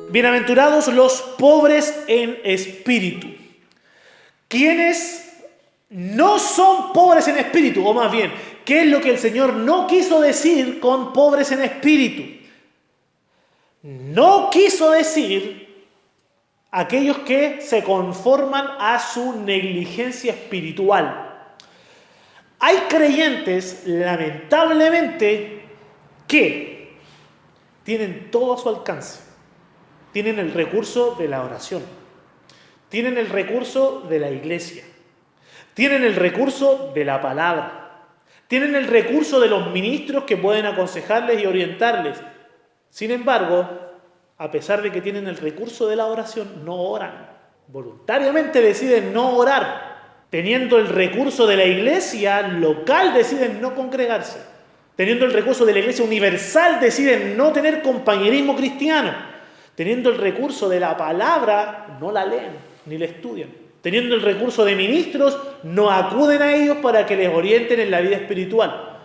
Bienaventurados los pobres en espíritu. ¿Quiénes no son pobres en espíritu? O más bien, ¿qué es lo que el Señor no quiso decir con pobres en espíritu? No quiso decir aquellos que se conforman a su negligencia espiritual. Hay creyentes, lamentablemente, que tienen todo a su alcance. Tienen el recurso de la oración, tienen el recurso de la iglesia, tienen el recurso de la palabra, tienen el recurso de los ministros que pueden aconsejarles y orientarles. Sin embargo, a pesar de que tienen el recurso de la oración, no oran. Voluntariamente deciden no orar. Teniendo el recurso de la iglesia local, deciden no congregarse. Teniendo el recurso de la iglesia universal, deciden no tener compañerismo cristiano. Teniendo el recurso de la palabra, no la leen ni la estudian. Teniendo el recurso de ministros, no acuden a ellos para que les orienten en la vida espiritual.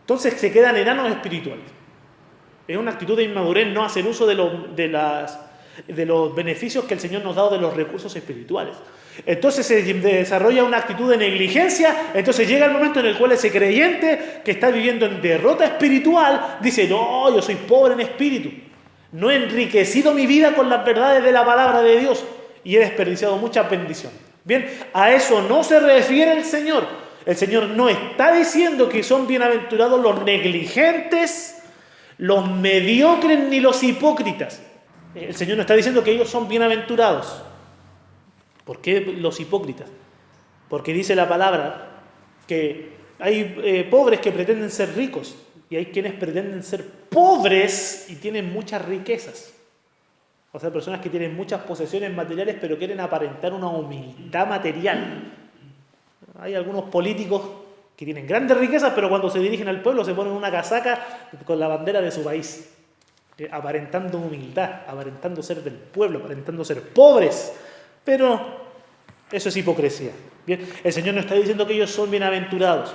Entonces se quedan enanos espirituales. Es una actitud de inmadurez no hacer uso de los beneficios que el Señor nos ha dado de los recursos espirituales. Entonces se desarrolla una actitud de negligencia. Entonces llega el momento en el cual ese creyente que está viviendo en derrota espiritual dice: no, yo soy pobre en espíritu. No he enriquecido mi vida con las verdades de la palabra de Dios y he desperdiciado mucha bendición. Bien, a eso no se refiere el Señor. El Señor no está diciendo que son bienaventurados los negligentes, los mediocres ni los hipócritas. El Señor no está diciendo que ellos son bienaventurados. ¿Por qué los hipócritas? Porque dice la palabra que hay pobres que pretenden ser ricos. Y hay quienes pretenden ser pobres y tienen muchas riquezas. O sea, personas que tienen muchas posesiones materiales pero quieren aparentar una humildad material. Hay algunos políticos que tienen grandes riquezas, pero cuando se dirigen al pueblo se ponen una casaca con la bandera de su país. Aparentando humildad, aparentando ser del pueblo, aparentando ser pobres. Pero eso es hipocresía. Bien, el Señor no está diciendo que ellos son bienaventurados.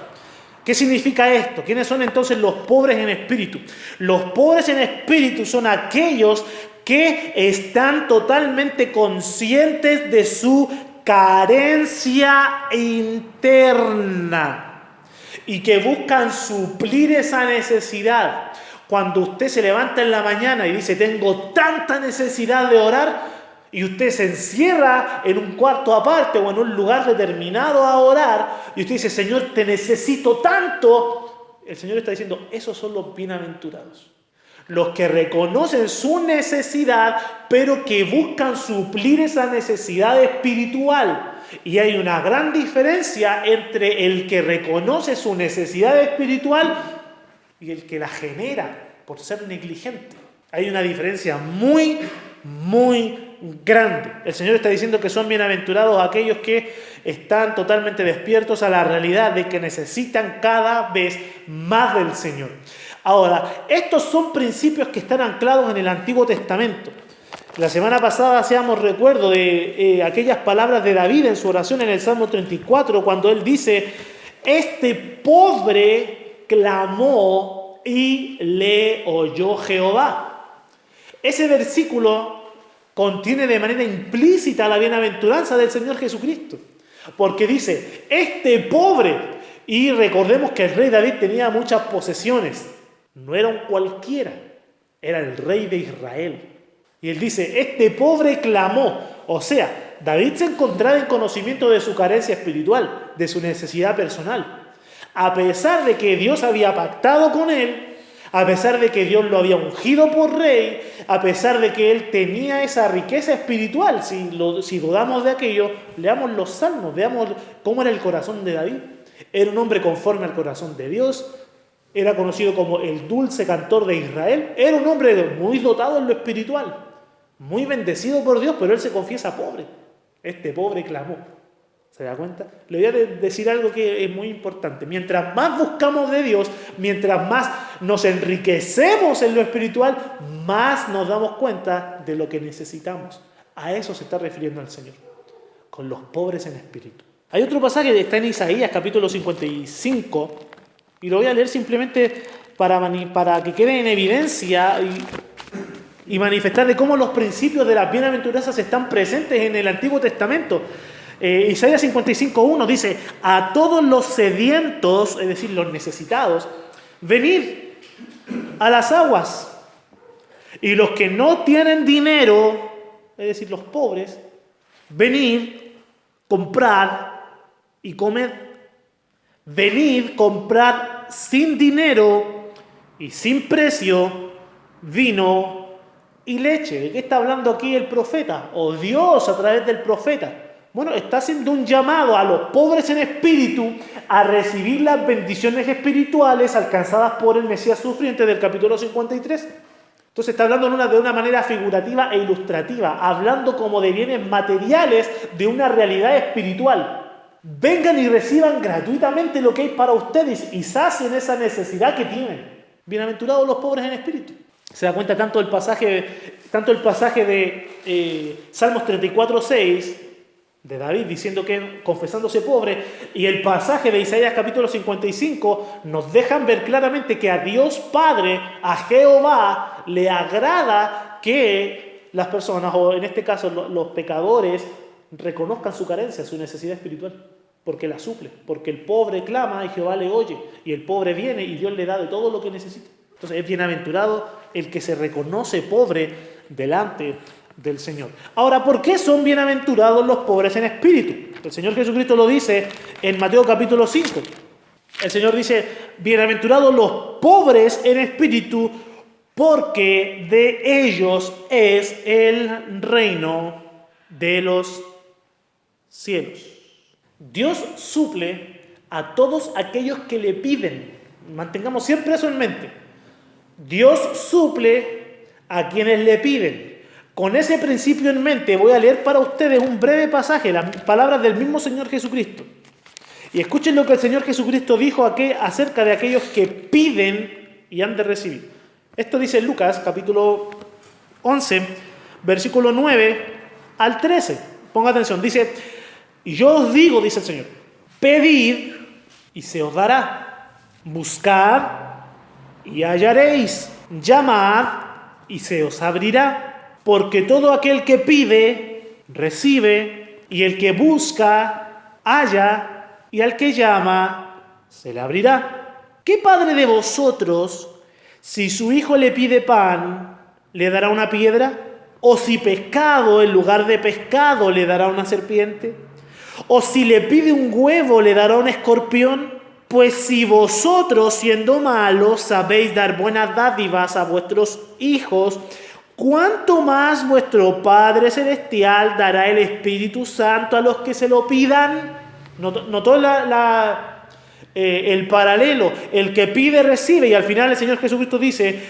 ¿Qué significa esto? ¿Quiénes son entonces los pobres en espíritu? Los pobres en espíritu son aquellos que están totalmente conscientes de su carencia interna y que buscan suplir esa necesidad. Cuando usted se levanta en la mañana y dice: tengo tanta necesidad de orar, y usted se encierra en un cuarto aparte o en un lugar determinado a orar, y usted dice: Señor, te necesito tanto. El Señor está diciendo: esos son los bienaventurados. Los que reconocen su necesidad, pero que buscan suplir esa necesidad espiritual. Y hay una gran diferencia entre el que reconoce su necesidad espiritual y el que la genera por ser negligente. Hay una diferencia muy grande. El Señor está diciendo que son bienaventurados aquellos que están totalmente despiertos a la realidad de que necesitan cada vez más del Señor. Ahora, estos son principios que están anclados en el Antiguo Testamento. La semana pasada hacíamos recuerdo de aquellas palabras de David en su oración en el Salmo 34, cuando él dice: este pobre clamó y le oyó Jehová. Ese versículo contiene de manera implícita la bienaventuranza del Señor Jesucristo. Porque dice: este pobre, y recordemos que el rey David tenía muchas posesiones. No era un cualquiera, era el rey de Israel. Y él dice: este pobre clamó. O sea, David se encontraba en conocimiento de su carencia espiritual, de su necesidad personal. A pesar de que Dios había pactado con él, a pesar de que Dios lo había ungido por rey, a pesar de que él tenía esa riqueza espiritual. Si dudamos de aquello, leamos los salmos, veamos cómo era el corazón de David. Era un hombre conforme al corazón de Dios, era conocido como el dulce cantor de Israel, era un hombre muy dotado en lo espiritual, muy bendecido por Dios, pero él se confiesa pobre. Este pobre clamó. ¿Se da cuenta? Le voy a decir algo que es muy importante. Mientras más buscamos de Dios, mientras más nos enriquecemos en lo espiritual, más nos damos cuenta de lo que necesitamos. A eso se está refiriendo el Señor, con los pobres en espíritu. Hay otro pasaje que está en Isaías, capítulo 55, y lo voy a leer simplemente para que quede en evidencia y manifestar de cómo los principios de las bienaventuranzas están presentes en el Antiguo Testamento. Isaías 55:1 dice: a todos los sedientos, es decir, los necesitados, venid a las aguas, y los que no tienen dinero, es decir, los pobres, venid, comprad y comed. Venid, comprad sin dinero y sin precio vino y leche. ¿De qué está hablando aquí el profeta? O Dios a través del profeta. Bueno, está haciendo un llamado a los pobres en espíritu a recibir las bendiciones espirituales alcanzadas por el Mesías sufriente del capítulo 53. Entonces está hablando de una manera figurativa e ilustrativa, hablando como de bienes materiales de una realidad espiritual. Vengan y reciban gratuitamente lo que hay para ustedes y sacien esa necesidad que tienen. Bienaventurados los pobres en espíritu. Se da cuenta tanto el pasaje de Salmos 34:6 de David diciendo que confesándose pobre, y el pasaje de Isaías capítulo 55 nos dejan ver claramente que a Dios Padre, a Jehová, le agrada que las personas, o en este caso los pecadores, reconozcan su carencia, su necesidad espiritual, porque la suple, porque el pobre clama y Jehová le oye, y el pobre viene y Dios le da de todo lo que necesita. Entonces es bienaventurado el que se reconoce pobre delante del Señor. Ahora, ¿por qué son bienaventurados los pobres en espíritu? El Señor Jesucristo lo dice en Mateo capítulo 5. El Señor dice: bienaventurados los pobres en espíritu, porque de ellos es el reino de los cielos. Dios suple a todos aquellos que le piden. Mantengamos siempre eso en mente. Dios suple a quienes le piden. Con ese principio en mente voy a leer para ustedes un breve pasaje, las palabras del mismo Señor Jesucristo. Y escuchen lo que el Señor Jesucristo dijo acerca de aquellos que piden y han de recibir. Esto dice Lucas capítulo 11, versículo 9 al 13. Ponga atención, dice: y yo os digo, dice el Señor, pedid y se os dará, buscad y hallaréis, llamad y se os abrirá. Porque todo aquel que pide, recibe, y el que busca, halla, y al que llama, se le abrirá. ¿Qué padre de vosotros, si su hijo le pide pan, le dará una piedra? ¿O si pescado, en lugar de pescado, le dará una serpiente? ¿O si le pide un huevo, le dará un escorpión? Pues si vosotros, siendo malos, sabéis dar buenas dádivas a vuestros hijos, ¿cuánto más vuestro Padre Celestial dará el Espíritu Santo a los que se lo pidan? ¿Notó el paralelo? El que pide, recibe, y al final el Señor Jesucristo dice: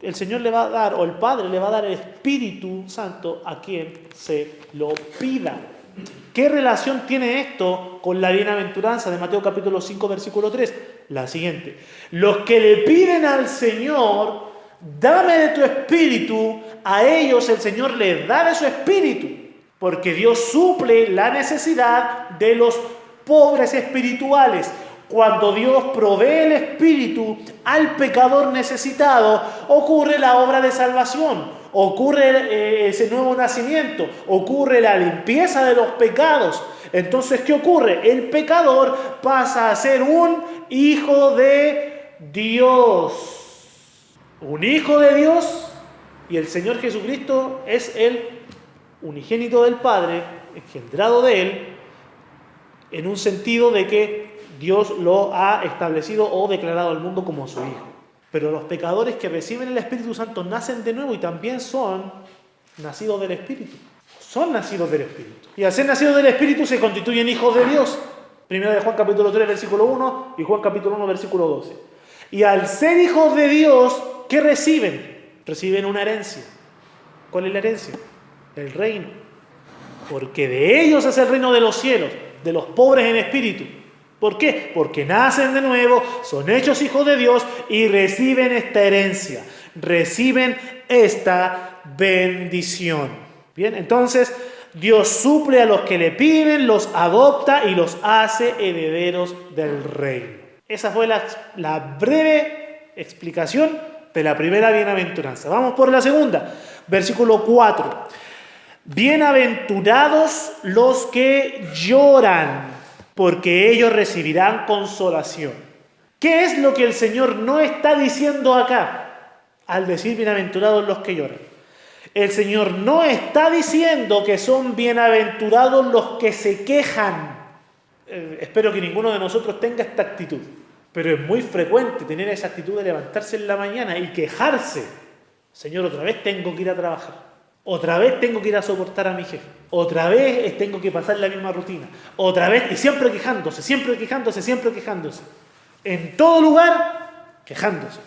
el Señor le va a dar, o el Padre le va a dar el Espíritu Santo a quien se lo pida. ¿Qué relación tiene esto con la bienaventuranza de Mateo capítulo 5, versículo 3? La siguiente: los que le piden al Señor, dame de tu espíritu, a ellos el Señor les da de su espíritu, porque Dios suple la necesidad de los pobres espirituales. Cuando Dios provee el espíritu al pecador necesitado, ocurre la obra de salvación, ocurre ese nuevo nacimiento, ocurre la limpieza de los pecados. Entonces, ¿qué ocurre? El pecador pasa a ser un hijo de Dios. Un hijo de Dios, y el Señor Jesucristo es el unigénito del Padre, engendrado de Él, en un sentido de que Dios lo ha establecido o declarado al mundo como su Hijo. Pero los pecadores que reciben el Espíritu Santo nacen de nuevo y también son nacidos del Espíritu. Son nacidos del Espíritu. Y al ser nacidos del Espíritu se constituyen hijos de Dios. Primero de Juan capítulo 3, versículo 1 y Juan capítulo 1, versículo 12. Y al ser hijos de Dios, ¿qué reciben? Reciben una herencia. ¿Cuál es la herencia? El reino. Porque de ellos es el reino de los cielos, de los pobres en espíritu. ¿Por qué? Porque nacen de nuevo, son hechos hijos de Dios y reciben esta herencia, reciben esta bendición. Bien, entonces Dios suple a los que le piden, los adopta y los hace herederos del reino. Esa fue la breve explicación de la primera bienaventuranza. Vamos por la segunda. Versículo 4. Bienaventurados los que lloran, porque ellos recibirán consolación. ¿Qué es lo que el Señor no está diciendo acá al decir bienaventurados los que lloran? El Señor no está diciendo que son bienaventurados los que se quejan. Espero que ninguno de nosotros tenga esta actitud, pero es muy frecuente tener esa actitud de levantarse en la mañana y quejarse. Señor, otra vez tengo que ir a trabajar. Otra vez tengo que ir a soportar a mi jefe. Otra vez tengo que pasar la misma rutina. Otra vez, y siempre quejándose, siempre quejándose, siempre quejándose. En todo lugar, quejándose.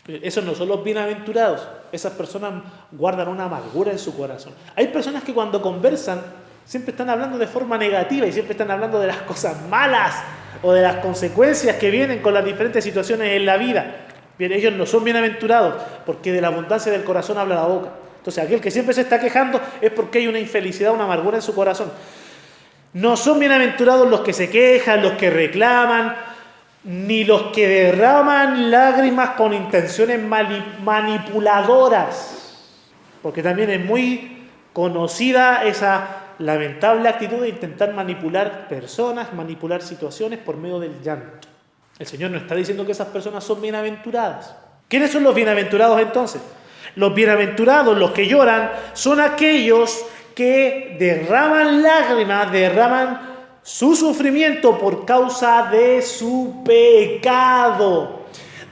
Esos no son los bienaventurados. Esas personas guardan una amargura en su corazón. Hay personas que cuando conversan siempre están hablando de forma negativa y siempre están hablando de las cosas malas o de las consecuencias que vienen con las diferentes situaciones en la vida. Bien, ellos no son bienaventurados porque de la abundancia del corazón habla la boca. Entonces, aquel que siempre se está quejando es porque hay una infelicidad, una amargura en su corazón. No son bienaventurados los que se quejan, los que reclaman, ni los que derraman lágrimas con intenciones manipuladoras. Porque también es muy conocida esa lamentable actitud de intentar manipular personas, manipular situaciones por medio del llanto. El Señor no está diciendo que esas personas son bienaventuradas. ¿Quiénes son los bienaventurados entonces? Los bienaventurados, los que lloran, son aquellos que derraman lágrimas, derraman su sufrimiento por causa de su pecado.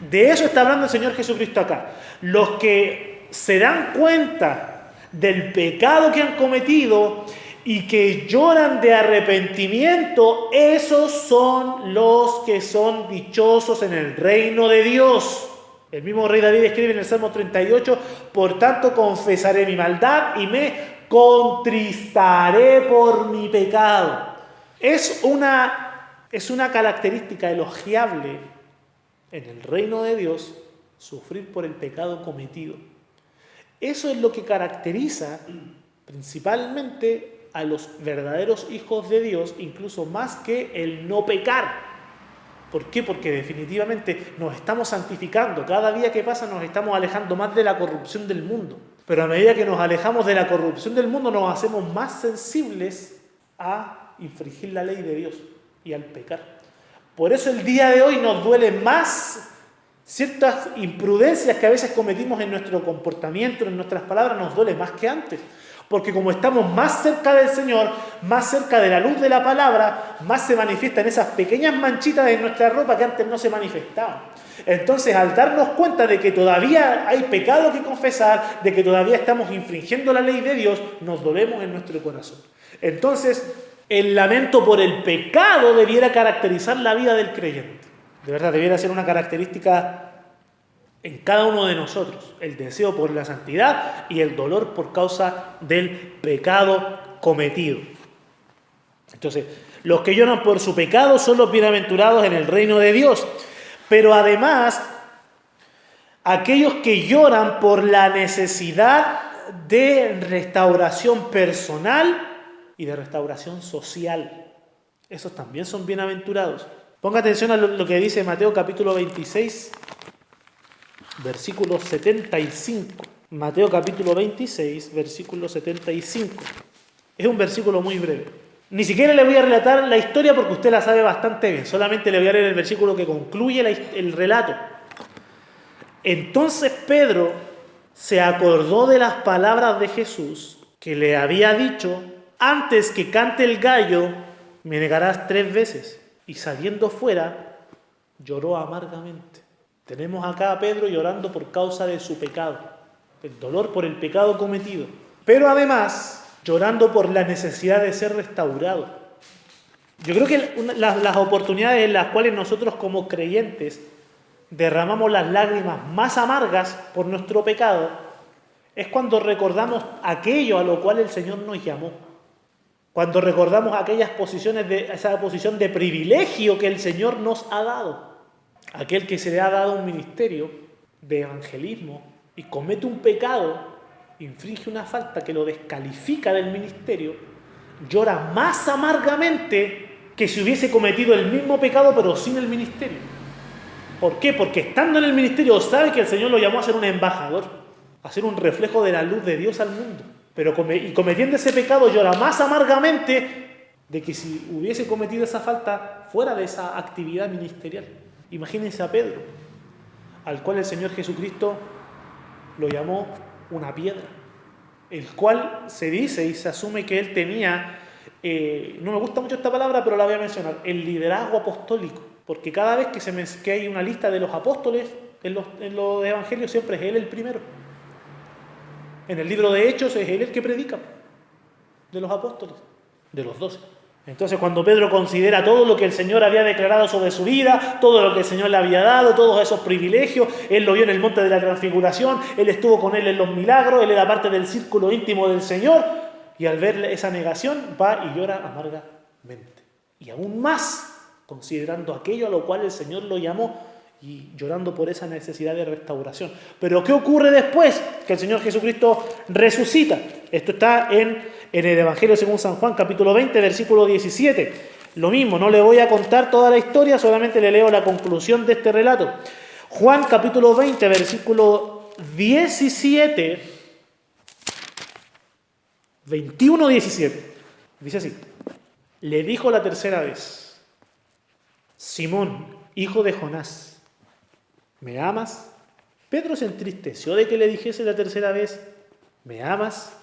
De eso está hablando el Señor Jesucristo acá. Los que se dan cuenta del pecado que han cometido y que lloran de arrepentimiento, esos son los que son dichosos en el reino de Dios. El mismo rey David escribe en el Salmo 38, por tanto confesaré mi maldad y me contristaré por mi pecado. Es una característica elogiable en el reino de Dios sufrir por el pecado cometido. Eso es lo que caracteriza principalmente a los verdaderos hijos de Dios, incluso más que el no pecar. ¿Por qué? Porque definitivamente nos estamos santificando. Cada día que pasa nos estamos alejando más de la corrupción del mundo. Pero a medida que nos alejamos de la corrupción del mundo nos hacemos más sensibles a infringir la ley de Dios y al pecar. Por eso el día de hoy nos duele más ciertas imprudencias que a veces cometimos en nuestro comportamiento, en nuestras palabras, nos duele más que antes. Porque como estamos más cerca del Señor, más cerca de la luz de la palabra, más se manifiestan esas pequeñas manchitas en nuestra ropa que antes no se manifestaban. Entonces, al darnos cuenta de que todavía hay pecado que confesar, de que todavía estamos infringiendo la ley de Dios, nos dolemos en nuestro corazón. Entonces, el lamento por el pecado debiera caracterizar la vida del creyente. De verdad, debiera ser una característica en cada uno de nosotros, el deseo por la santidad y el dolor por causa del pecado cometido. Entonces, los que lloran por su pecado son los bienaventurados en el reino de Dios. Pero además, aquellos que lloran por la necesidad de restauración personal y de restauración social, esos también son bienaventurados. Ponga atención a lo que dice Mateo capítulo 26, versículo 75. Mateo capítulo 26, versículo 75. Es un versículo muy breve. Ni siquiera le voy a relatar la historia porque usted la sabe bastante bien. Solamente le voy a leer el versículo que concluye el relato. Entonces Pedro se acordó de las palabras de Jesús que le había dicho: antes que cante el gallo, me negarás 3 veces. Y saliendo fuera, lloró amargamente. Tenemos acá a Pedro llorando por causa de su pecado, el dolor por el pecado cometido, pero además llorando por la necesidad de ser restaurado. Yo creo que las oportunidades en las cuales nosotros como creyentes derramamos las lágrimas más amargas por nuestro pecado es cuando recordamos aquello a lo cual el Señor nos llamó. Cuando recordamos esa posición de privilegio que el Señor nos ha dado. Aquel que se le ha dado un ministerio de evangelismo y comete un pecado, infringe una falta que lo descalifica del ministerio, llora más amargamente que si hubiese cometido el mismo pecado pero sin el ministerio. ¿Por qué? Porque estando en el ministerio sabe que el Señor lo llamó a ser un embajador, a ser un reflejo de la luz de Dios al mundo. Pero cometiendo ese pecado llora más amargamente de que si hubiese cometido esa falta fuera de esa actividad ministerial. Imagínense a Pedro, al cual el Señor Jesucristo lo llamó una piedra, el cual se dice y se asume que él tenía, no me gusta mucho esta palabra, pero la voy a mencionar, el liderazgo apostólico, porque cada vez que hay una lista de los apóstoles en los evangelios siempre es él el primero. En el libro de Hechos es él el que predica de los apóstoles, de los 12. Entonces cuando Pedro considera todo lo que el Señor había declarado sobre su vida, todo lo que el Señor le había dado, todos esos privilegios, él lo vio en el monte de la transfiguración, él estuvo con él en los milagros, él era parte del círculo íntimo del Señor, y al ver esa negación va y llora amargamente. Y aún más, considerando aquello a lo cual el Señor lo llamó y llorando por esa necesidad de restauración. Pero ¿qué ocurre después? Que el Señor Jesucristo resucita. Esto está en el Evangelio según San Juan, capítulo 20, versículo 17. Lo mismo, no le voy a contar toda la historia, solamente le leo la conclusión de este relato. Juan, capítulo 20, versículo 17, 21-17. Dice así: le dijo la tercera vez: Simón, hijo de Jonás, ¿me amas? Pedro se entristeció de que le dijese la tercera vez: ¿me amas?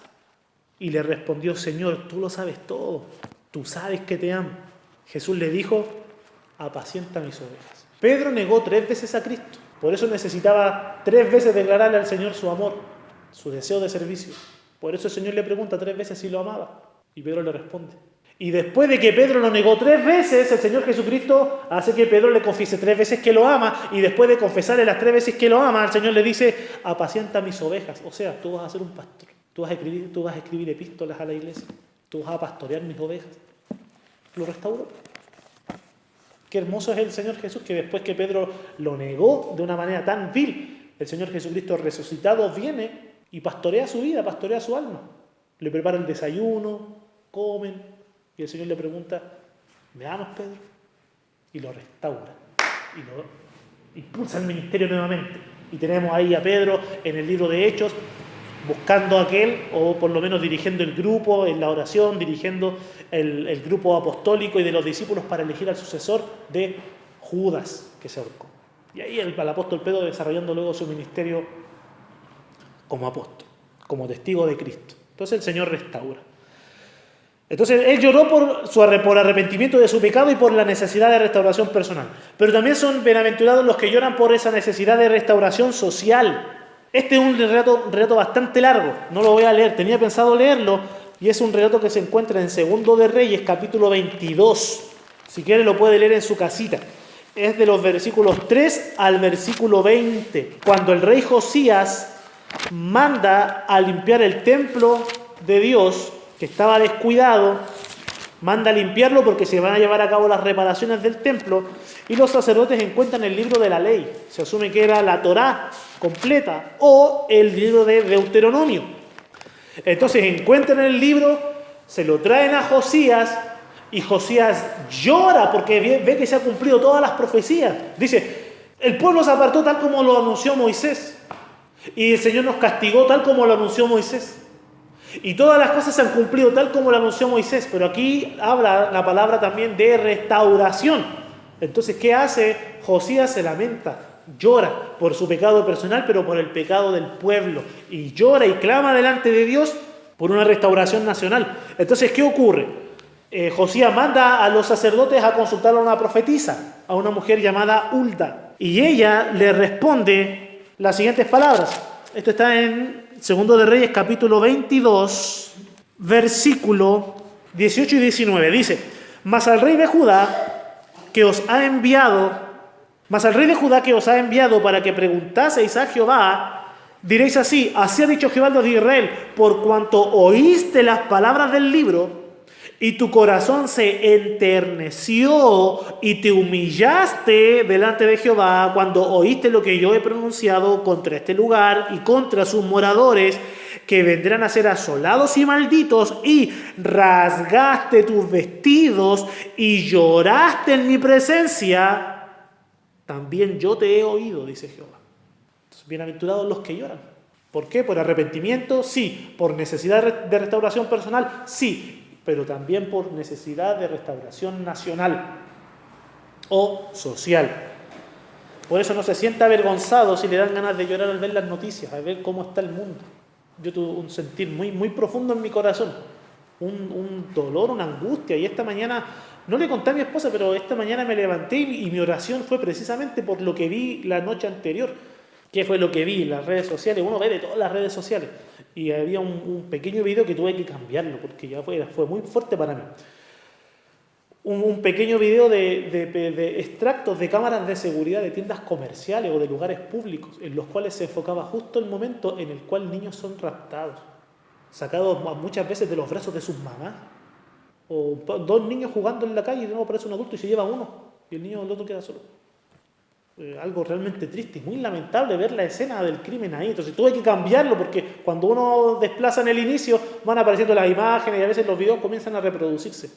Y le respondió: Señor, tú lo sabes todo, tú sabes que te amo. Jesús le dijo: apacienta mis ovejas. Pedro negó 3 veces a Cristo, por eso necesitaba 3 veces declararle al Señor su amor, su deseo de servicio. Por eso el Señor le pregunta 3 veces si lo amaba, y Pedro le responde. Y después de que Pedro lo negó 3 veces, el Señor Jesucristo hace que Pedro le confiese 3 veces que lo ama, y después de confesarle las 3 veces que lo ama, el Señor le dice: apacienta mis ovejas. O sea, tú vas a ser un pastor, tú vas a escribir epístolas a la iglesia, tú vas a pastorear mis ovejas. Lo restauró. Qué hermoso es el Señor Jesús, que después que Pedro lo negó de una manera tan vil, el Señor Jesucristo resucitado viene y pastorea su vida, pastorea su alma. Le prepara el desayuno, comen, y el Señor le pregunta: ¿me amas, Pedro? Y lo restaura, y lo impulsa al ministerio nuevamente. Y tenemos ahí a Pedro en el libro de Hechos, buscando a aquel, o por lo menos dirigiendo el grupo en la oración, dirigiendo el grupo apostólico y de los discípulos para elegir al sucesor de Judas, que se ahorcó. Y ahí el apóstol Pedro desarrollando luego su ministerio como apóstol, como testigo de Cristo. Entonces el Señor restaura. Entonces él lloró por arrepentimiento de su pecado y por la necesidad de restauración personal. Pero también son bienaventurados los que lloran por esa necesidad de restauración social. Este es un relato bastante largo, no lo voy a leer, tenía pensado leerlo, y es un relato que se encuentra en Segundo de Reyes, capítulo 22. Si quiere lo puede leer en su casita. Es de los versículos 3 al versículo 20, cuando el rey Josías manda a limpiar el templo de Dios, que estaba descuidado, manda a limpiarlo porque se van a llevar a cabo las reparaciones del templo, y los sacerdotes encuentran el libro de la ley. Se asume que era la Torá completa o el libro de Deuteronomio. Entonces encuentran el libro, se lo traen a Josías, y Josías llora porque ve que se han cumplido todas las profecías. Dice: el pueblo se apartó tal como lo anunció Moisés, y el Señor nos castigó tal como lo anunció Moisés. Y todas las cosas se han cumplido tal como lo anunció Moisés, pero aquí habla la palabra también de restauración. Entonces, ¿qué hace? Josías se lamenta, llora por su pecado personal, pero por el pecado del pueblo. Y llora y clama delante de Dios por una restauración nacional. Entonces, ¿qué ocurre? Josías manda a los sacerdotes a consultar a una profetisa, a una mujer llamada Hulda. Y ella le responde las siguientes palabras. Esto está en Segundo de Reyes, capítulo 22, versículo 18 y 19. Dice: Mas al rey de Judá que os ha enviado para que preguntaseis a Jehová, diréis así: así ha dicho Jehová, Dios de Israel, por cuanto oíste las palabras del libro, y tu corazón se enterneció y te humillaste delante de Jehová cuando oíste lo que yo he pronunciado contra este lugar y contra sus moradores, que vendrán a ser asolados y malditos, y rasgaste tus vestidos y lloraste en mi presencia, también yo te he oído, dice Jehová. Entonces, bienaventurados los que lloran, ¿Por qué? ¿Por arrepentimiento? Sí. ¿Por necesidad de restauración personal? Sí. Pero también por necesidad de restauración nacional o social. Por eso no se sienta avergonzado si le dan ganas de llorar al ver las noticias, al ver cómo está el mundo. Yo tuve un sentir muy, muy profundo en mi corazón, un dolor, una angustia. Y esta mañana, no le conté a mi esposa, pero esta mañana me levanté y mi oración fue precisamente por lo que vi la noche anterior. ¿Qué fue lo que vi en las redes sociales? Uno ve de todas las redes sociales. Y había un pequeño video que tuve que cambiarlo porque ya fue muy fuerte para mí. Un pequeño video de extractos de cámaras de seguridad de tiendas comerciales o de lugares públicos, en los cuales se enfocaba justo el momento en el cual niños son raptados, sacados muchas veces de los brazos de sus mamás, o dos niños jugando en la calle y luego aparece un adulto y se lleva uno, y el otro queda solo. Algo realmente triste y muy lamentable ver la escena del crimen ahí. Entonces tuve que cambiarlo porque cuando uno desplaza en el inicio van apareciendo las imágenes y a veces los videos comienzan a reproducirse.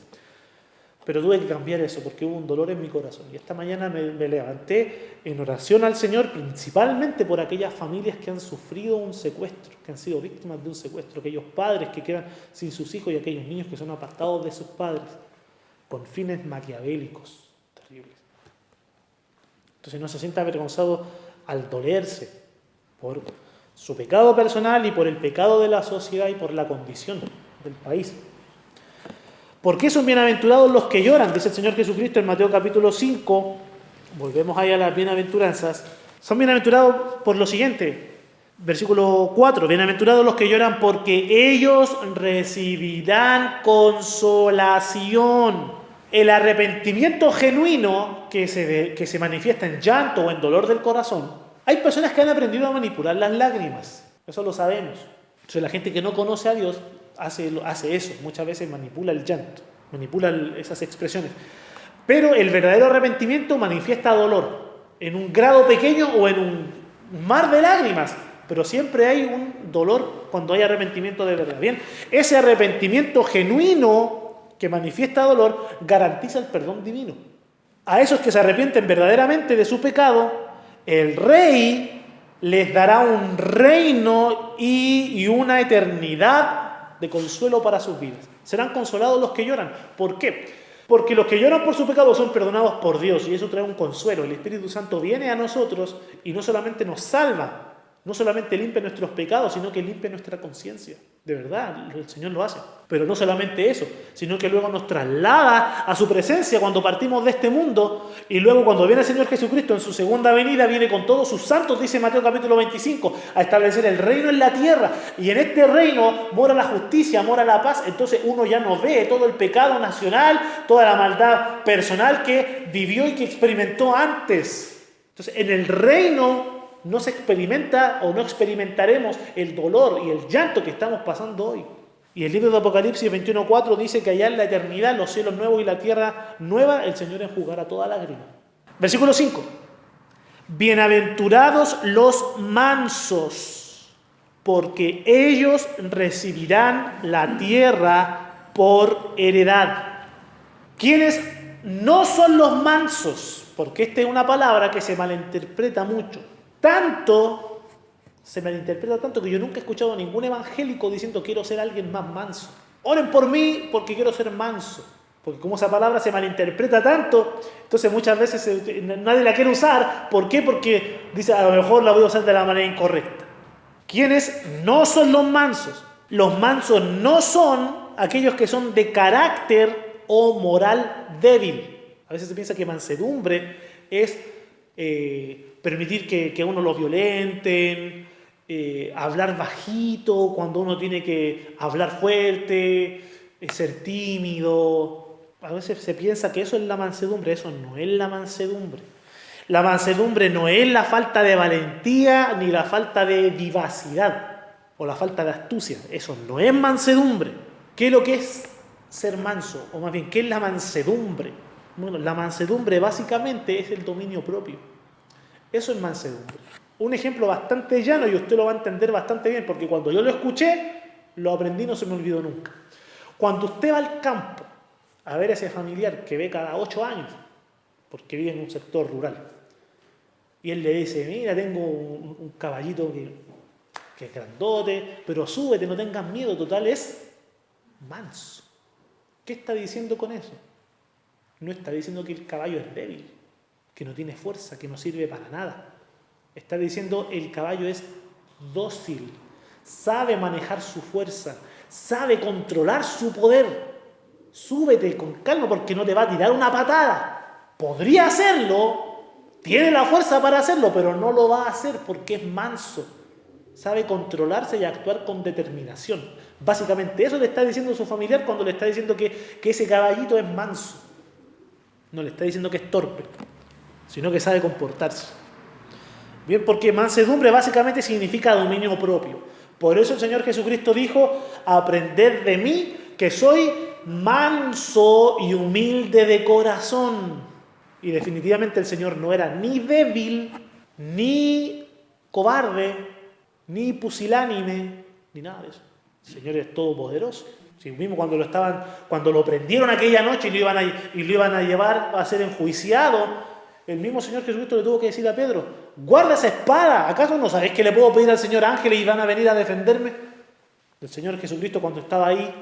Pero tuve que cambiar eso porque hubo un dolor en mi corazón. Y esta mañana me levanté en oración al Señor, principalmente por aquellas familias que han sufrido un secuestro, que han sido víctimas de un secuestro, aquellos padres que quedan sin sus hijos y aquellos niños que son apartados de sus padres, con fines maquiavélicos terribles. Entonces no se sienta avergonzado al dolerse por su pecado personal y por el pecado de la sociedad y por la condición del país. ¿Por qué son bienaventurados los que lloran? Dice el Señor Jesucristo en Mateo capítulo 5. Volvemos ahí a las bienaventuranzas. Son bienaventurados por lo siguiente. Versículo 4. Bienaventurados los que lloran porque ellos recibirán consolación. El arrepentimiento genuino que se manifiesta en llanto o en dolor del corazón. Hay personas que han aprendido a manipular las lágrimas. Eso lo sabemos. Entonces la gente que no conoce a Dios hace eso, muchas veces manipula el llanto, manipula esas expresiones. Pero el verdadero arrepentimiento manifiesta dolor, en un grado pequeño o en un mar de lágrimas, pero siempre hay un dolor cuando hay arrepentimiento de verdad. Bien, ese arrepentimiento genuino que manifiesta dolor garantiza el perdón divino. A esos que se arrepienten verdaderamente de su pecado, el Rey les dará un reino y una eternidad de consuelo para sus vidas. Serán consolados los que lloran. ¿Por qué? Porque los que lloran por su pecado son perdonados por Dios y eso trae un consuelo. El Espíritu Santo viene a nosotros y no solamente nos salva, no solamente limpia nuestros pecados, sino que limpia nuestra conciencia. De verdad, el Señor lo hace. Pero no solamente eso, sino que luego nos traslada a su presencia cuando partimos de este mundo y luego cuando viene el Señor Jesucristo en su segunda venida, viene con todos sus santos, dice Mateo capítulo 25, a establecer el reino en la tierra. Y en este reino mora la justicia, mora la paz. Entonces uno ya no ve todo el pecado nacional, toda la maldad personal que vivió y que experimentó antes. Entonces en el reino no se experimenta o no experimentaremos el dolor y el llanto que estamos pasando hoy. Y el libro de Apocalipsis 21:4 dice que allá en la eternidad, los cielos nuevos y la tierra nueva, el Señor enjugará toda lágrima. Versículo 5. Bienaventurados los mansos, porque ellos recibirán la tierra por heredad. ¿Quiénes no son los mansos? Porque esta es una palabra que se malinterpreta mucho. Se malinterpreta tanto que yo nunca he escuchado a ningún evangélico diciendo quiero ser alguien más manso. Oren por mí porque quiero ser manso. Porque como esa palabra se malinterpreta tanto, entonces muchas veces nadie la quiere usar. ¿Por qué? Porque dice a lo mejor la voy a usar de la manera incorrecta. ¿Quiénes no son los mansos? Los mansos no son aquellos que son de carácter o moral débil. A veces se piensa que mansedumbre es permitir que a uno lo violenten, hablar bajito cuando uno tiene que hablar fuerte, ser tímido. A veces se piensa que eso es la mansedumbre. Eso no es la mansedumbre. La mansedumbre no es la falta de valentía ni la falta de vivacidad o la falta de astucia. Eso no es mansedumbre. ¿Qué es lo que es ser manso? O más bien, ¿qué es la mansedumbre? Bueno, la mansedumbre básicamente es el dominio propio. Eso es mansedumbre. Un ejemplo bastante llano y usted lo va a entender bastante bien porque cuando yo lo escuché, lo aprendí y no se me olvidó nunca. Cuando usted va al campo a ver a ese familiar que ve cada 8 años, porque vive en un sector rural, y él le dice, mira, tengo un caballito que que es grandote, pero súbete, no tengas miedo, total es manso. ¿Qué está diciendo con eso? No está diciendo que el caballo es débil, que no tiene fuerza, que no sirve para nada. Está diciendo el caballo es dócil, sabe manejar su fuerza, sabe controlar su poder. Súbete con calma porque no te va a tirar una patada. Podría hacerlo, tiene la fuerza para hacerlo, pero no lo va a hacer porque es manso. Sabe controlarse y actuar con determinación. Básicamente eso le está diciendo su familiar cuando le está diciendo que ese caballito es manso. No le está diciendo que es torpe, sino que sabe comportarse. Bien, porque mansedumbre básicamente significa dominio propio. Por eso el Señor Jesucristo dijo, aprended de mí que soy manso y humilde de corazón. Y definitivamente el Señor no era ni débil, ni cobarde, ni pusilánime, ni nada de eso. El Señor es todopoderoso. Sí, mismo cuando lo prendieron aquella noche y lo iban a llevar a ser enjuiciado, el mismo Señor Jesucristo le tuvo que decir a Pedro, guarda esa espada, ¿acaso no sabes que le puedo pedir al Señor ángeles y van a venir a defenderme? El Señor Jesucristo cuando estaba ahí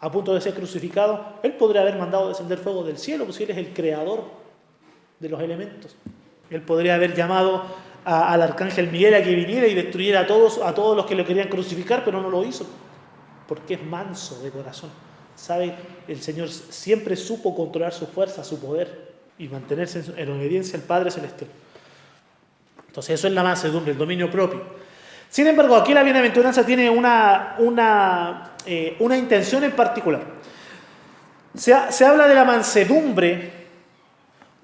a punto de ser crucificado, Él podría haber mandado descender fuego del cielo, pues Él es el creador de los elementos. Él podría haber llamado al arcángel Miguel a que viniera y destruyera a todos los que lo querían crucificar, pero no lo hizo, porque es manso de corazón. Sabe, el Señor siempre supo controlar su fuerza, su poder y mantenerse en obediencia al Padre Celestial. Entonces eso es la mansedumbre, el dominio propio. Sin embargo, aquí la bienaventuranza tiene una intención en particular. Se habla de la mansedumbre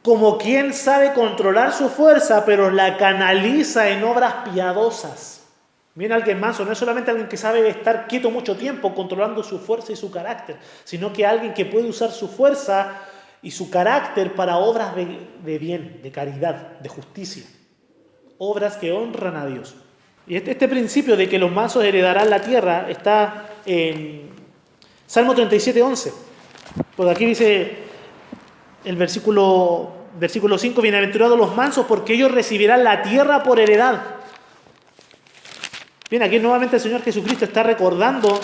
como quien sabe controlar su fuerza, pero la canaliza en obras piadosas. Bien, alguien manso no es solamente alguien que sabe estar quieto mucho tiempo controlando su fuerza y su carácter, sino que alguien que puede usar su fuerza y su carácter para obras de bien, de caridad, de justicia. Obras que honran a Dios. Y este principio de que los mansos heredarán la tierra está en Salmo 37:11. Por aquí dice el versículo 5, bienaventurados los mansos porque ellos recibirán la tierra por heredad. Bien, aquí nuevamente el Señor Jesucristo está recordando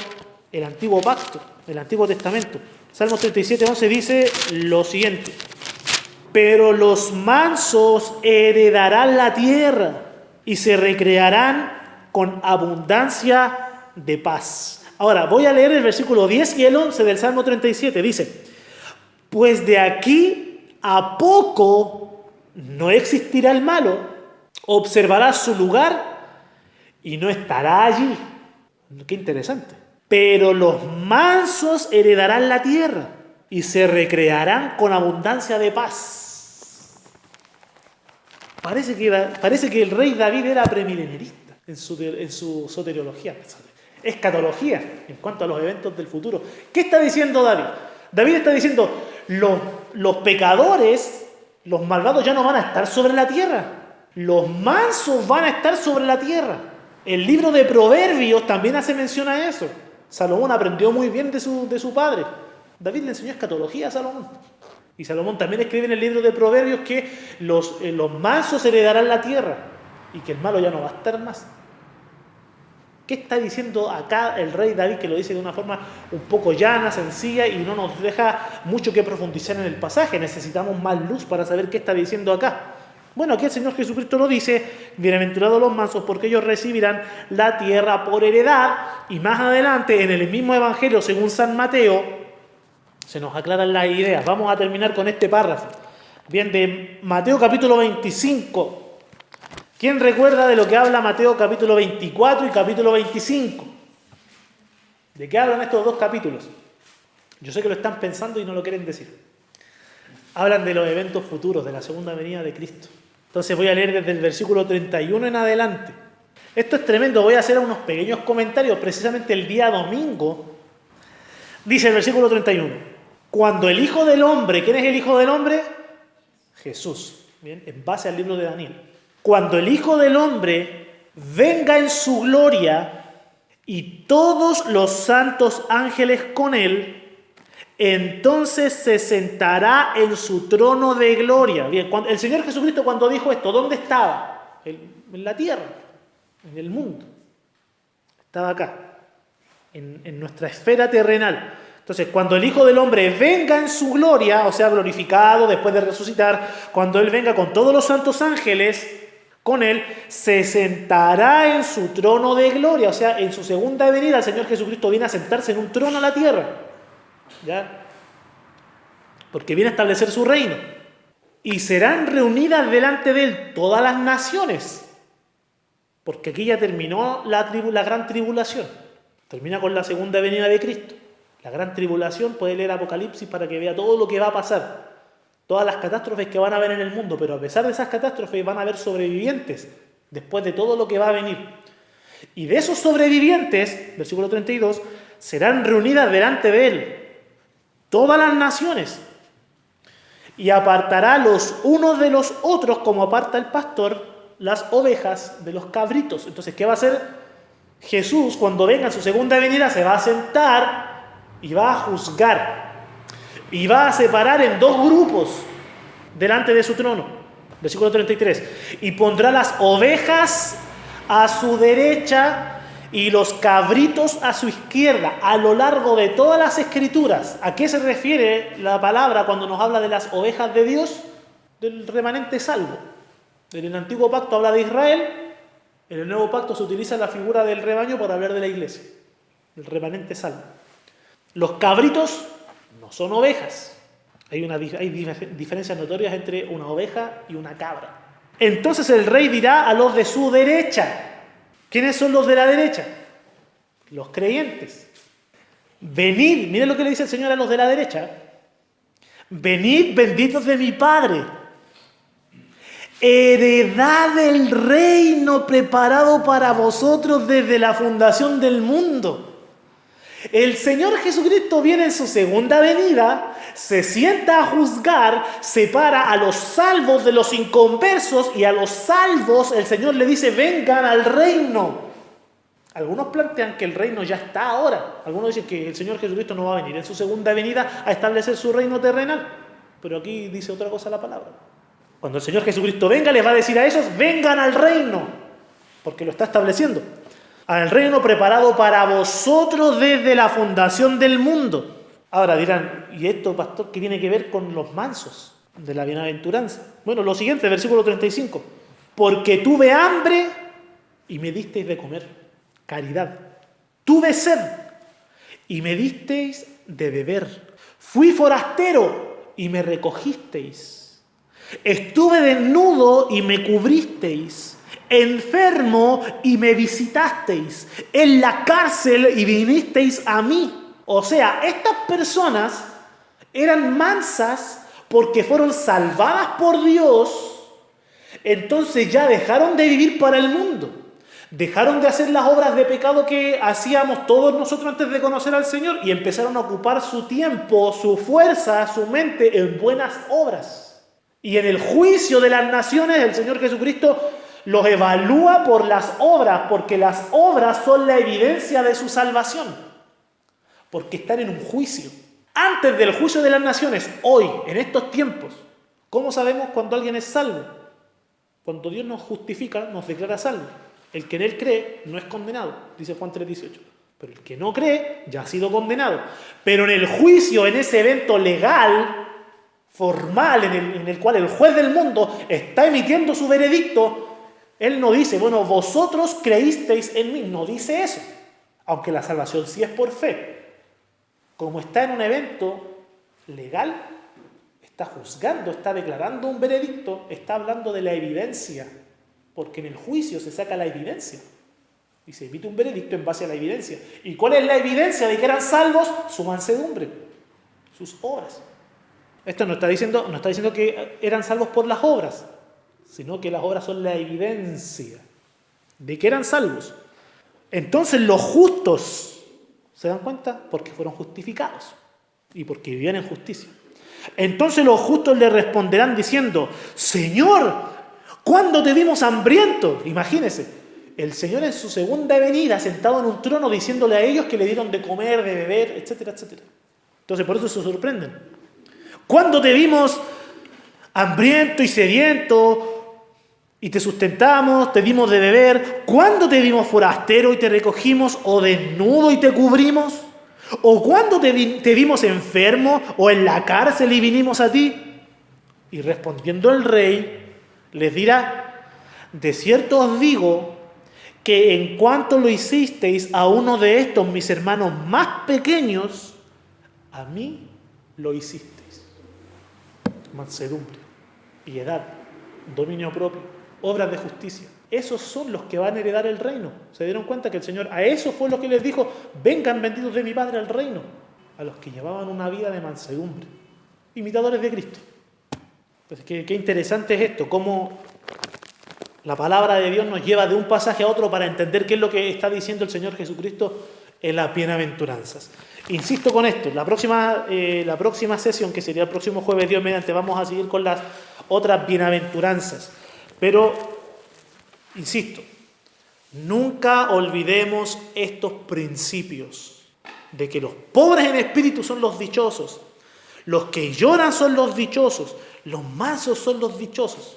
el antiguo pacto, el Antiguo Testamento. Salmo 37:11 dice lo siguiente: pero los mansos heredarán la tierra y se recrearán con abundancia de paz. Ahora, voy a leer el versículo 10 y el 11 del Salmo 37. Dice, pues de aquí a poco no existirá el malo, observará su lugar y no estará allí. Qué interesante. Pero los mansos heredarán la tierra y se recrearán con abundancia de paz. Parece que el rey David era premilenarista en su soteriología, escatología, en cuanto a los eventos del futuro. ¿Qué está diciendo David? David está diciendo, los pecadores, los malvados ya no van a estar sobre la tierra. Los mansos van a estar sobre la tierra. El libro de Proverbios también hace mención a eso. Salomón aprendió muy bien de su padre. David le enseñó escatología a Salomón. Y Salomón también escribe en el libro de Proverbios que los mansos heredarán la tierra y que el malo ya no va a estar más. ¿Qué está diciendo acá el rey David? Que lo dice de una forma un poco llana, sencilla y no nos deja mucho que profundizar en el pasaje. Necesitamos más luz para saber qué está diciendo acá. Bueno, aquí el Señor Jesucristo lo dice, bienaventurados los mansos porque ellos recibirán la tierra por heredad. Y más adelante, en el mismo Evangelio, según San Mateo, se nos aclaran las ideas. Vamos a terminar con este párrafo. Bien, de Mateo capítulo 25. ¿Quién recuerda de lo que habla Mateo capítulo 24 y capítulo 25? ¿De qué hablan estos dos capítulos? Yo sé que lo están pensando y no lo quieren decir. Hablan de los eventos futuros, de la segunda venida de Cristo. Entonces voy a leer desde el versículo 31 en adelante. Esto es tremendo, voy a hacer unos pequeños comentarios. Precisamente el día domingo, dice el versículo 31, cuando el Hijo del Hombre, ¿quién es el Hijo del Hombre? Jesús, bien, en base al libro de Daniel. Cuando el Hijo del Hombre venga en su gloria y todos los santos ángeles con él, entonces se sentará en su trono de gloria. Bien, el Señor Jesucristo cuando dijo esto, ¿dónde estaba? En la tierra, en el mundo. Estaba acá, en nuestra esfera terrenal. Entonces, cuando el Hijo del Hombre venga en su gloria, o sea, glorificado después de resucitar, cuando Él venga con todos los santos ángeles, con Él, se sentará en su trono de gloria, o sea, en su segunda venida, el Señor Jesucristo viene a sentarse en un trono a la tierra, ¿ya? Porque viene a establecer su reino. Y serán reunidas delante de Él todas las naciones, porque aquí ya terminó la gran tribulación, termina con la segunda venida de Cristo. La gran tribulación, puede leer Apocalipsis para que vea todo lo que va a pasar, todas las catástrofes que van a haber en el mundo, pero a pesar de esas catástrofes van a haber sobrevivientes después de todo lo que va a venir. Y de esos sobrevivientes, versículo 32, serán reunidas delante de Él todas las naciones y apartará los unos de los otros como aparta el pastor las ovejas de los cabritos. Entonces, ¿qué va a hacer Jesús cuando venga en su segunda venida? Se va a sentar y va a juzgar y va a separar en dos grupos delante de su trono. Versículo 33. Y pondrá las ovejas a su derecha y los cabritos a su izquierda, a lo largo de todas las escrituras. ¿A qué se refiere la palabra cuando nos habla de las ovejas de Dios? Del remanente salvo. En el antiguo pacto habla de Israel, en el nuevo pacto se utiliza la figura del rebaño para hablar de la iglesia, el remanente salvo. Los cabritos no son ovejas. Hay diferencias notorias entre una oveja y una cabra. Entonces el rey dirá a los de su derecha. ¿Quiénes son los de la derecha? Los creyentes. Venid, miren lo que le dice el Señor a los de la derecha. Venid, benditos de mi Padre. Heredad del reino preparado para vosotros desde la fundación del mundo. El Señor Jesucristo viene en su segunda venida, se sienta a juzgar, separa a los salvos de los inconversos y a los salvos el Señor le dice, vengan al reino. Algunos plantean que el reino ya está ahora. Algunos dicen que el Señor Jesucristo no va a venir en su segunda venida a establecer su reino terrenal. Pero aquí dice otra cosa la palabra. Cuando el Señor Jesucristo venga, les va a decir a esos, vengan al reino, porque lo está estableciendo. Al reino preparado para vosotros desde la fundación del mundo. Ahora dirán, ¿y esto, pastor, qué tiene que ver con los mansos de la bienaventuranza? Bueno, lo siguiente, versículo 35. Porque tuve hambre y me disteis de comer. Caridad. Tuve sed y me disteis de beber. Fui forastero y me recogisteis. Estuve desnudo y me cubristeis. Enfermo y me visitasteis, en la cárcel y vinisteis a mí. O sea, estas personas eran mansas porque fueron salvadas por Dios, entonces ya dejaron de vivir para el mundo, dejaron de hacer las obras de pecado que hacíamos todos nosotros antes de conocer al Señor y empezaron a ocupar su tiempo, su fuerza, su mente en buenas obras. Y en el juicio de las naciones, el Señor Jesucristo los evalúa por las obras, porque las obras son la evidencia de su salvación, porque están en un juicio. Antes del juicio de las naciones, hoy, en estos tiempos, ¿cómo sabemos cuando alguien es salvo? Cuando Dios nos justifica, nos declara salvo. El que en Él cree no es condenado, dice Juan 3:18. Pero el que no cree ya ha sido condenado. Pero en el juicio, en ese evento legal, formal, en el cual el juez del mundo está emitiendo su veredicto, Él no dice, bueno, vosotros creísteis en mí. No dice eso. Aunque la salvación sí es por fe. Como está en un evento legal, está juzgando, está declarando un veredicto, está hablando de la evidencia. Porque en el juicio se saca la evidencia. Y se emite un veredicto en base a la evidencia. ¿Y cuál es la evidencia de que eran salvos? Su mansedumbre, sus obras. Esto no está diciendo que eran salvos por las obras, sino que las obras son la evidencia de que eran salvos. Entonces los justos, ¿se dan cuenta? Porque fueron justificados y porque vivían en justicia. Entonces los justos le responderán diciendo, Señor, ¿cuándo te vimos hambriento? Imagínense, el Señor en su segunda venida, sentado en un trono, diciéndole a ellos que le dieron de comer, de beber, etcétera, etcétera. Entonces por eso se sorprenden. ¿Cuándo te vimos hambriento y sediento, y te sustentamos, te dimos de beber. ¿Cuándo te vimos forastero y te recogimos, o desnudo y te cubrimos? ¿O cuándo te vimos enfermo o en la cárcel y vinimos a ti? Y respondiendo el rey, les dirá: de cierto os digo que en cuanto lo hicisteis a uno de estos mis hermanos más pequeños, a mí lo hicisteis. Mansedumbre, piedad, dominio propio, obras de justicia. Esos son los que van a heredar el reino. ¿Se dieron cuenta que el Señor a eso fue lo que les dijo? Vengan benditos de mi Padre al reino. A los que llevaban una vida de mansedumbre. Imitadores de Cristo. Entonces, qué interesante es esto, cómo la palabra de Dios nos lleva de un pasaje a otro para entender qué es lo que está diciendo el Señor Jesucristo en las bienaventuranzas. Insisto con esto, la próxima sesión, que sería el próximo jueves, Dios mediante, vamos a seguir con las otras bienaventuranzas. Pero, insisto, nunca olvidemos estos principios de que los pobres en espíritu son los dichosos, los que lloran son los dichosos, los mansos son los dichosos.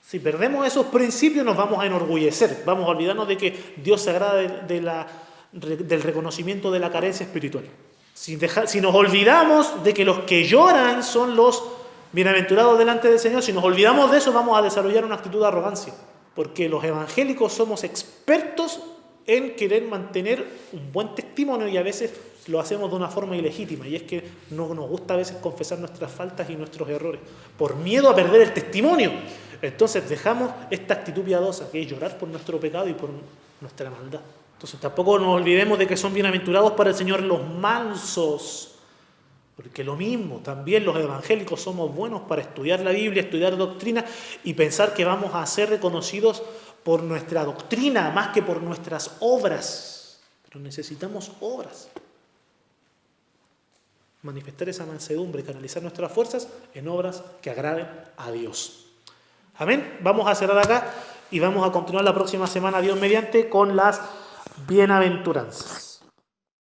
Si perdemos esos principios nos vamos a enorgullecer, vamos a olvidarnos de que Dios se agrada del reconocimiento de la carencia espiritual. Si nos olvidamos de que los que lloran son los bienaventurados delante del Señor, si nos olvidamos de eso, vamos a desarrollar una actitud de arrogancia, porque los evangélicos somos expertos en querer mantener un buen testimonio y a veces lo hacemos de una forma ilegítima, y es que no nos gusta a veces confesar nuestras faltas y nuestros errores, por miedo a perder el testimonio. Entonces dejamos esta actitud piadosa, que es llorar por nuestro pecado y por nuestra maldad. Entonces tampoco nos olvidemos de que son bienaventurados para el Señor los mansos, porque lo mismo, también los evangélicos somos buenos para estudiar la Biblia, estudiar doctrina y pensar que vamos a ser reconocidos por nuestra doctrina más que por nuestras obras. Pero necesitamos obras. Manifestar esa mansedumbre, canalizar nuestras fuerzas en obras que agraden a Dios. Amén. Vamos a cerrar acá y vamos a continuar la próxima semana, Dios mediante, con las bienaventuranzas.